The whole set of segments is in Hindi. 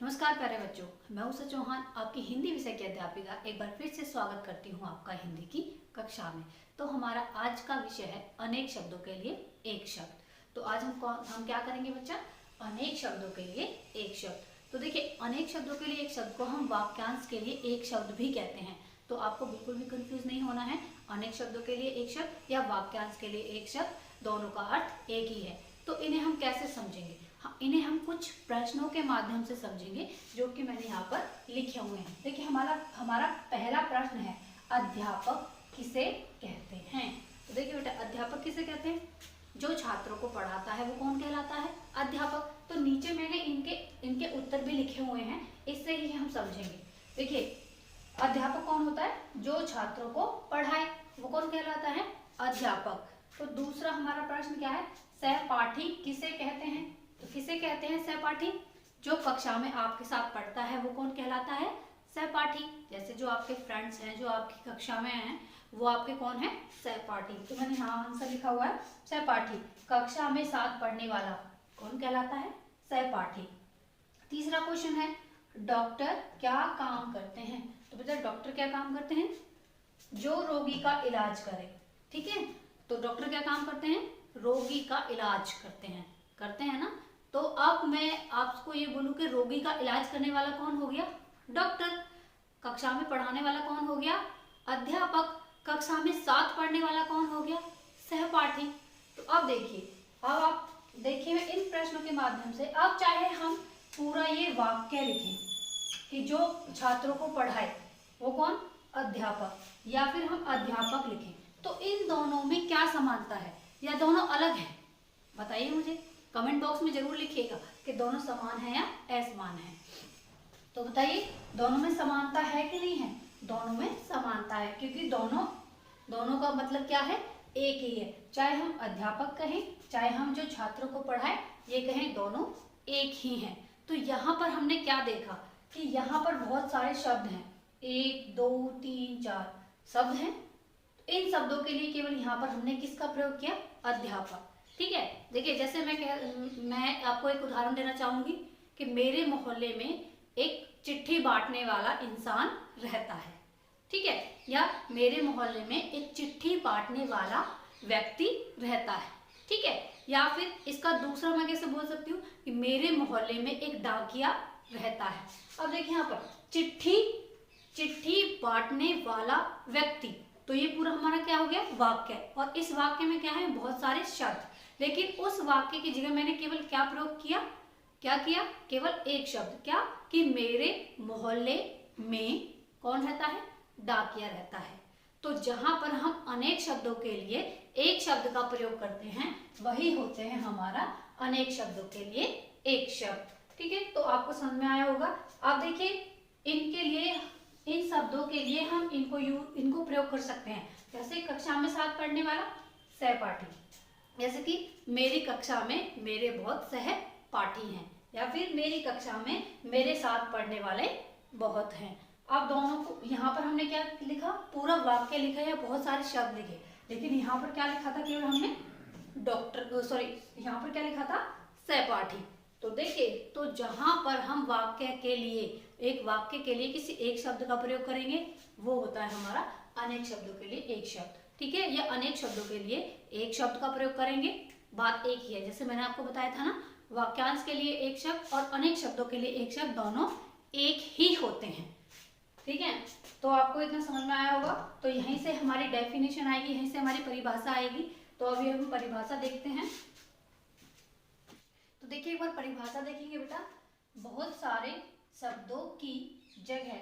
नमस्कार प्यारे बच्चों, मैं उषा चौहान आपकी हिंदी विषय की अध्यापिका एक बार फिर से स्वागत करती हूँ आपका हिंदी की कक्षा में। तो हमारा आज का विषय है अनेक शब्दों के लिए एक शब्द। तो आज हम क्या करेंगे बच्चा? अनेक शब्दों के लिए एक शब्द। तो देखिए, अनेक शब्दों के लिए एक शब्द को हम वाक्यांश के लिए एक शब्द भी कहते हैं। तो आपको बिल्कुल भी कंफ्यूज नहीं होना है। अनेक शब्दों के लिए एक शब्द या वाक्यांश के लिए एक शब्द, दोनों का अर्थ एक ही है। तो इन्हें हम कैसे समझेंगे? इन्हें हम कुछ प्रश्नों के माध्यम से समझेंगे, जो कि मैंने यहाँ पर लिखे हुए हैं। देखिए, हमारा पहला प्रश्न है, अध्यापक किसे कहते हैं? तो देखिए बेटा, अध्यापक किसे कहते हैं? जो छात्रों को पढ़ाता है वो कौन कहलाता है? अध्यापक। तो नीचे मैंने इनके उत्तर भी लिखे हुए हैं, इससे ही हम समझेंगे। देखिए, अध्यापक कौन होता है? जो छात्रों को पढ़ाए, वो कौन कहलाता है? अध्यापक। तो दूसरा हमारा प्रश्न क्या है? सहपाठी किसे कहते हैं? तो किसे कहते हैं सहपाठी? जो कक्षा में आपके साथ पढ़ता है वो कौन कहलाता है? सहपाठी। जैसे जो आपके फ्रेंड्स हैं, जो आपकी कक्षा में हैं, वो आपके कौन है? सहपाठी। तो मैंने यहाँ आंसर लिखा हुआ है सहपाठी। कक्षा में साथ पढ़ने वाला कौन कहलाता है? सहपाठी। तीसरा क्वेश्चन है, डॉक्टर क्या काम करते हैं? तो बेटा, डॉक्टर क्या काम करते हैं? जो रोगी का इलाज करे। ठीक है, तो डॉक्टर क्या काम करते हैं? रोगी का इलाज करते हैं ना। तो अब मैं आपको ये बोलूं कि रोगी का इलाज करने वाला कौन हो गया? डॉक्टर। कक्षा में पढ़ाने वाला कौन हो गया? अध्यापक। कक्षा में साथ पढ़ने वाला कौन हो गया? सहपाठी। तो अब देखिए, अब आप देखिए, मैं इन प्रश्नों के माध्यम से, अब चाहे हम पूरा ये वाक्य लिखें कि जो छात्रों को पढ़ाए वो कौन? अध्यापक, या फिर हम अध्यापक लिखें, तो इन दोनों में क्या समानता है या दोनों अलग हैं? बताइए मुझे, कमेंट बॉक्स में जरूर लिखिएगा कि दोनों समान है या असमान है। तो बताइए, दोनों में समानता है कि नहीं है? दोनों में समानता है, क्योंकि दोनों का मतलब क्या है? एक ही है। चाहे हम अध्यापक कहें, चाहे हम जो छात्रों को पढ़ाए ये कहें, दोनों एक ही हैं। तो यहाँ पर हमने क्या देखा कि यहाँ पर बहुत सारे शब्द हैं, 1 2 3 4 शब्द हैं। इन शब्दों के लिए केवल यहाँ पर हमने किसका प्रयोग किया? अध्यापक। ठीक है, देखिए, जैसे मैं आपको एक उदाहरण देना चाहूंगी कि मेरे मोहल्ले में एक चिट्ठी बांटने वाला इंसान रहता है। ठीक है, या मेरे मोहल्ले में एक चिट्ठी बांटने वाला व्यक्ति रहता है। ठीक है, या फिर इसका दूसरा मैं कैसे बोल सकती हूँ कि मेरे मोहल्ले में एक डाकिया रहता है। अब देखिए, यहाँ पर चिट्ठी बांटने वाला व्यक्ति, तो ये पूरा हमारा क्या हो गया? वाक्य। और इस वाक्य में क्या है? बहुत सारे शब्द। लेकिन उस वाक्य की जगह मैंने केवल क्या प्रयोग किया? क्या किया? केवल एक शब्द। क्या? कि मेरे मोहल्ले में कौन रहता है? डाकिया रहता है। तो जहां पर हम अनेक शब्दों के लिए एक शब्द का प्रयोग करते हैं, वही होते हैं हमारा अनेक शब्दों के लिए एक शब्द। ठीक है, तो आपको समझ में आया होगा। आप देखिए, इनके लिए, इन शब्दों के लिए हम इनको प्रयोग कर सकते हैं। जैसे कक्षा में साथ पढ़ने वाला, सहपाठी। जैसे कि मेरी कक्षा में मेरे बहुत सहपाठी हैं, या फिर मेरी कक्षा में मेरे साथ पढ़ने वाले बहुत हैं। अब दोनों को यहाँ पर हमने क्या लिखा? पूरा वाक्य लिखा या बहुत सारे शब्द लिखे, लेकिन यहाँ पर क्या लिखा था? केवल हमने यहाँ पर क्या लिखा था? सहपाठी। तो देखिए, तो जहां पर हम एक वाक्य के लिए किसी एक शब्द का प्रयोग करेंगे, वो होता है हमारा अनेक शब्दों के लिए एक शब्द। ठीक है, या अनेक शब्दों के लिए एक शब्द का प्रयोग करेंगे, बात एक ही है। जैसे मैंने आपको बताया था ना, वाक्यांश के लिए एक शब्द और अनेक शब्दों के लिए एक शब्द, दोनों एक ही होते हैं। ठीक है, तो आपको इतना समझ में आया होगा। तो यहीं से हमारी डेफिनेशन आएगी, यहीं से हमारी परिभाषा आएगी। तो अभी हम परिभाषा देखते हैं। तो देखिए, एक बार परिभाषा देखेंगे बेटा। बहुत सारे शब्दों की जगह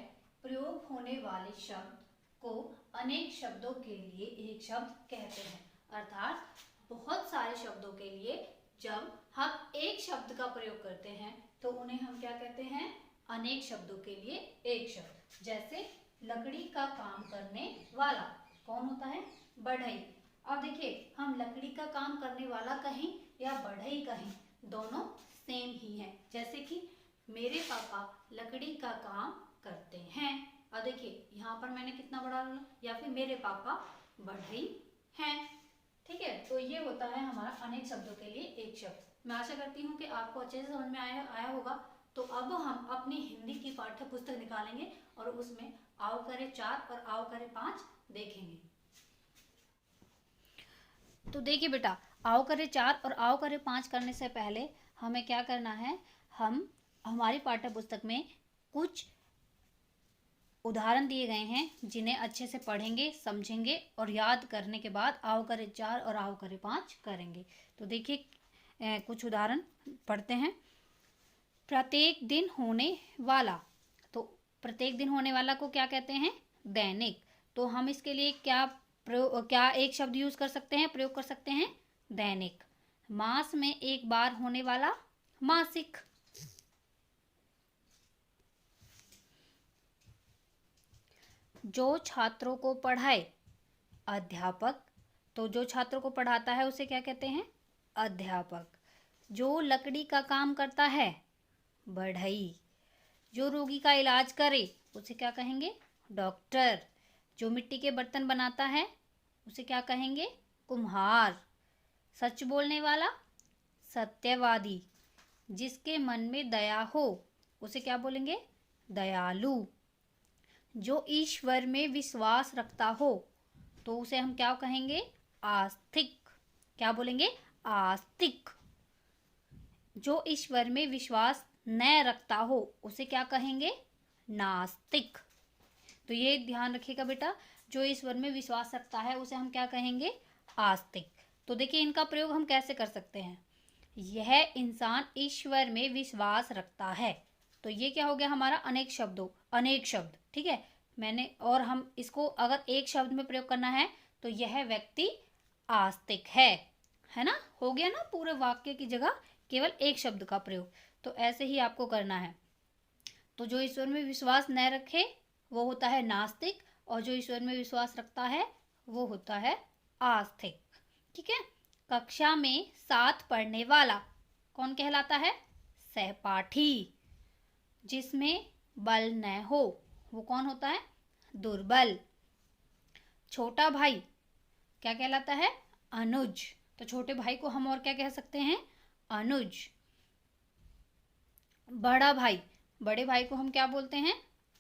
प्रयोग होने वाले शब्द को अनेक शब्दों के लिए एक शब्द कहते हैं। अर्थात बहुत सारे शब्दों के लिए जब हम एक शब्द का प्रयोग करते हैं, तो उन्हें हम क्या कहते हैं? अनेक शब्दों के लिए एक शब्द। जैसे लकड़ी का काम करने वाला कौन होता है? बढ़ई। अब देखिए, हम लकड़ी का काम करने वाला कहें या बढ़ई कहें, दोनों सेम ही है। जैसे कि मेरे पापा लकड़ी का काम करते हैं। अब देखिए, यहाँ पर मैंने कितना बड़ा, या फिर मेरे पापा बढ़ई हैं। ठीक है, तो ये होता है हमारा अनेक शब्दों के लिए एक शब्द। मैं आशा करती हूँ कि आपको अच्छे से समझ में आया होगा। तो अब हम अपनी हिंदी की पाठ्य पुस्तक निकालेंगे और उसमें आओ करे 4 और आओ करे 5 देखेंगे। तो देखिए बेटा, आओ करे 4 और आओ करे 5 करने से पहले हमें क्या करना है, हम हमारी पाठ्य पुस्तक में कुछ उदाहरण दिए गए हैं जिन्हें अच्छे से पढ़ेंगे, समझेंगे और याद करने के बाद आओ करे 4 और आओ करे 5 करेंगे। तो देखिए कुछ उदाहरण पढ़ते हैं। प्रत्येक दिन होने वाला, तो प्रत्येक दिन होने वाला को क्या कहते हैं, दैनिक। तो हम इसके लिए क्या एक शब्द यूज कर सकते हैं, प्रयोग कर सकते हैं, दैनिक। मास में एक बार होने वाला, मासिक। जो छात्रों को पढ़ाए, अध्यापक। तो जो छात्रों को पढ़ाता है उसे क्या कहते हैं, अध्यापक। जो लकड़ी का काम करता है, बढ़ई। जो रोगी का इलाज करे उसे क्या कहेंगे, डॉक्टर। जो मिट्टी के बर्तन बनाता है उसे क्या कहेंगे, कुम्हार। सच बोलने वाला, सत्यवादी। जिसके मन में दया हो उसे क्या बोलेंगे, दयालु। जो ईश्वर में विश्वास रखता हो तो उसे हम क्या कहेंगे, आस्तिक। क्या बोलेंगे, आस्तिक। जो ईश्वर में विश्वास न रखता हो उसे क्या कहेंगे, नास्तिक। तो ये ध्यान रखिएगा बेटा, जो ईश्वर में विश्वास रखता है उसे हम क्या कहेंगे, आस्तिक। तो देखिए इनका प्रयोग हम कैसे कर सकते हैं। यह इंसान ईश्वर में विश्वास रखता है, तो ये क्या हो गया हमारा, अनेक शब्द। ठीक है, और हम इसको अगर एक शब्द में प्रयोग करना है तो यह व्यक्ति आस्तिक है ना, हो गया ना पूरे वाक्य की जगह केवल एक शब्द का प्रयोग। तो ऐसे ही आपको करना है। तो जो ईश्वर में विश्वास न रखे वो होता है नास्तिक, और जो ईश्वर में विश्वास रखता है वो होता है आस्तिक। ठीक है। कक्षा में साथ पढ़ने वाला कौन कहलाता है, सहपाठी। जिसमें बल न हो वो कौन होता है, दुर्बल। छोटा भाई क्या कहलाता है, अनुज। तो छोटे भाई को हम और क्या कह सकते हैं, अनुज। बड़ा भाई, बड़े भाई को हम क्या बोलते हैं,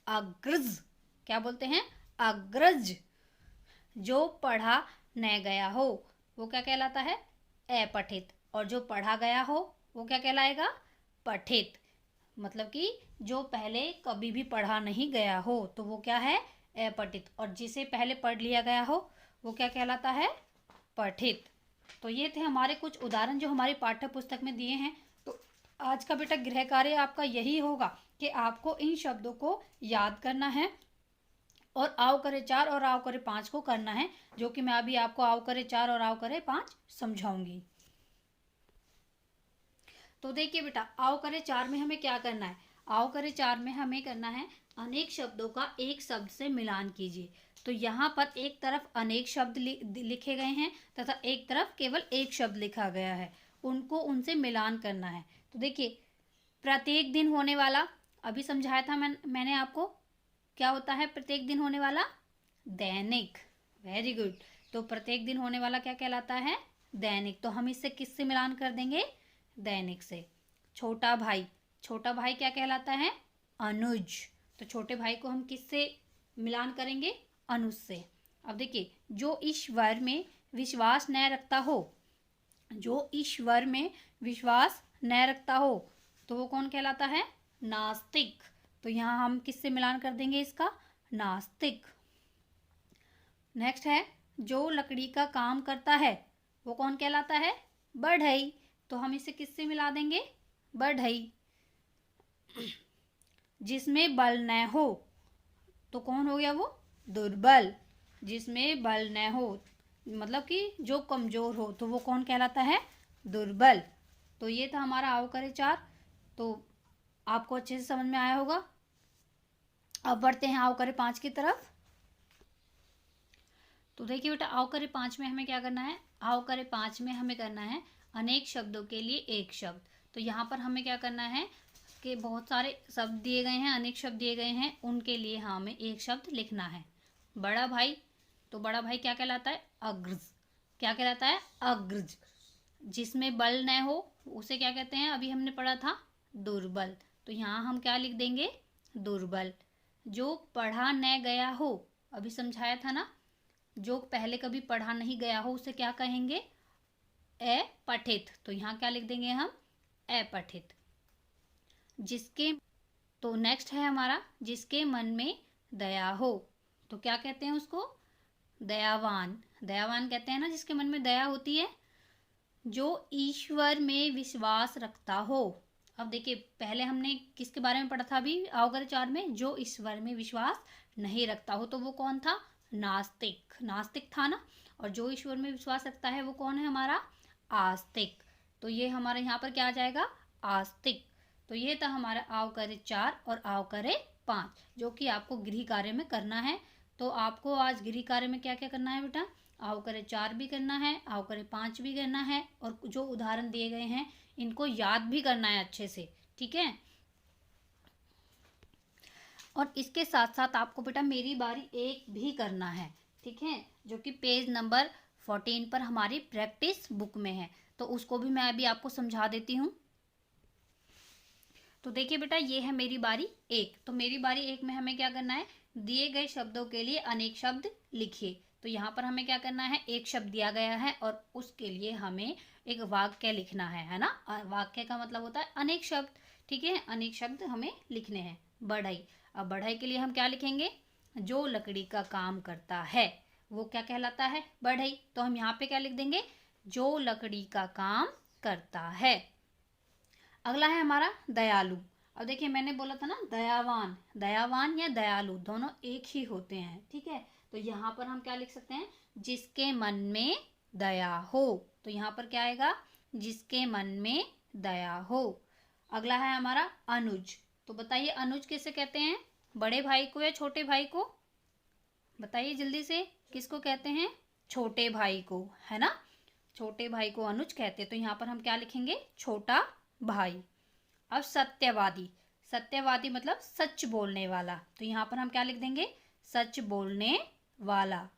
अग्रज। क्या बोलते हैं, अग्रज। जो पढ़ा न गया हो वो क्या कहलाता है, अपठित। और जो पढ़ा गया हो वो क्या कहलाएगा, पठित। मतलब कि जो पहले कभी भी पढ़ा नहीं गया हो तो वो क्या है, अपठित। और जिसे पहले पढ़ लिया गया हो वो क्या कहलाता है, पठित। तो ये थे हमारे कुछ उदाहरण जो हमारी पाठ्य पुस्तक में दिए हैं। तो आज का बेटा गृह कार्य आपका यही होगा कि आपको इन शब्दों को याद करना है और आओ करे 4 और आओ करे 5 को करना है, जो कि मैं अभी आपको आओ करे 4 और आओ करे 5 समझाऊंगी। तो देखिए बेटा, आओ करे 4 में हमें क्या करना है, आओ करे 4 में हमें करना है अनेक शब्दों का एक शब्द से मिलान कीजिए। तो यहाँ पर एक तरफ अनेक शब्द लिखे गए हैं तथा एक तरफ केवल एक शब्द लिखा गया है, उनको उनसे मिलान करना है। तो देखिए, प्रत्येक दिन होने वाला अभी समझाया था मैंने आपको, क्या होता है प्रत्येक दिन होने वाला, दैनिक। Very good. तो प्रत्येक दिन होने वाला क्या कहलाता है, दैनिक। तो हम इससे किससे मिलान कर देंगे, दैनिक से। छोटा भाई, छोटा भाई क्या कहलाता है, अनुज। तो छोटे भाई को हम किससे मिलान करेंगे, अनुज से। अब देखिए, जो ईश्वर में विश्वास न रखता हो, जो ईश्वर में विश्वास न रखता हो तो वो कौन कहलाता है, नास्तिक। तो यहाँ हम किससे मिलान कर देंगे इसका, नास्तिक। नेक्स्ट है, जो लकड़ी का काम करता है वो कौन कहलाता है, बढ़ई। तो हम इसे किससे मिला देंगे, बढ़ई। जिसमें बल न हो तो कौन हो गया वो, दुर्बल। जिसमें बल न हो मतलब कि जो कमजोर हो तो वो कौन कहलाता है, दुर्बल। तो ये था हमारा आओ करे 4। तो आपको अच्छे से समझ में आया होगा। अब बढ़ते हैं आओ करे 5 की तरफ। तो देखिए बेटा, आओ करे 5 में हमें क्या करना है, आओ करे 5 में हमें करना है अनेक शब्दों के लिए एक शब्द। तो यहाँ पर हमें क्या करना है कि बहुत सारे शब्द दिए गए हैं, अनेक शब्द दिए गए हैं, उनके लिए हमें एक शब्द लिखना है। बड़ा भाई, तो बड़ा भाई क्या कहलाता है, अग्रज। क्या कहलाता है, अग्रज। जिसमें बल न हो उसे क्या कहते हैं, अभी हमने पढ़ा था, दुर्बल। तो यहाँ हम क्या लिख देंगे, दुर्बल। जो पढ़ा न गया हो, अभी समझाया था ना, जो पहले कभी पढ़ा नहीं गया हो उसे क्या कहेंगे, अपठित। तो यहाँ क्या लिख देंगे हम, अपठित। जिसके, तो नेक्स्ट है हमारा, जिसके मन में दया हो, तो क्या कहते हैं उसको, दयावान। दयावान कहते हैं ना जिसके मन में दया होती है। जो ईश्वर में विश्वास रखता हो। अब देखिए पहले हमने किसके बारे में पढ़ा था अभी अवगुण 4 में, जो ईश्वर में विश्वास नहीं रखता हो, तो वो कौन था, नास्तिक। नास्तिक था ना। और जो ईश्वर में विश्वास रखता है वो कौन है हमारा, आस्तिक। तो ये हमारे यहाँ पर क्या आ जाएगा, आस्तिक। तो ये था हमारा आव करे 4 और आव करे 5, जो कि आपको गृह कार्य में करना है। तो आपको आज गृह कार्य में क्या क्या करना है बेटा, आव करे 4 भी करना है, आव करे 5 भी करना है, और जो उदाहरण दिए गए हैं इनको याद भी करना है अच्छे से, ठीक है। और इसके साथ साथ आपको बेटा मेरी बारी 1 भी करना है, ठीक है, जो कि पेज नंबर 14 पर हमारी प्रैक्टिस बुक में है। तो उसको भी मैं अभी आपको समझा देती हूँ। तो देखिए बेटा ये है मेरी बारी 1। तो मेरी बारी 1 में हमें क्या करना है, दिए गए शब्दों के लिए अनेक शब्द लिखिए। तो यहाँ पर हमें क्या करना है, एक शब्द दिया गया है और उसके लिए हमें एक वाक्य लिखना है ना। वाक्य का मतलब होता है अनेक शब्द, ठीक है, अनेक शब्द हमें लिखने हैं। बढ़ई, अब बढ़ई के लिए हम क्या लिखेंगे, जो लकड़ी का काम करता है वो क्या कहलाता है, बढ़ई। तो हम यहाँ पे क्या लिख देंगे, जो लकड़ी का काम करता है। अगला है हमारा दयालु। अब देखिए मैंने बोला था ना दयावान, दयावान या दयालु दोनों एक ही होते हैं, ठीक है। तो यहाँ पर हम क्या लिख सकते हैं, जिसके मन में दया हो। तो यहाँ पर क्या आएगा, जिसके मन में दया हो। अगला है हमारा अनुज। तो बताइए अनुज किसे कहते हैं, बड़े भाई को या छोटे भाई को, बताइए जल्दी से, किसको कहते हैं, छोटे भाई को, है ना। छोटे भाई को अनुज कहते हैं। तो यहाँ पर हम क्या लिखेंगे, छोटा भाई। अब सत्यवादी, सत्यवादी मतलब सच बोलने वाला। तो यहाँ पर हम क्या लिख देंगे, सच बोलने वाला।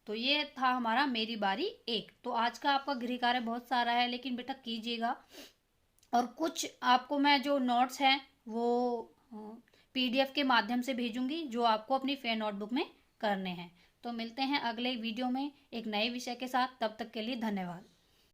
तो ये था हमारा मेरी बारी 1। तो आज का आपका गृह कार्य बहुत सारा है, लेकिन बेटा कीजिएगा। और कुछ आपको मैं जो नोट्स हैं वो PDF के माध्यम से भेजूंगी, जो आपको अपनी फेयर नोटबुक में करने हैं। तो मिलते हैं अगले वीडियो में एक नए विषय के साथ, तब तक के लिए धन्यवाद।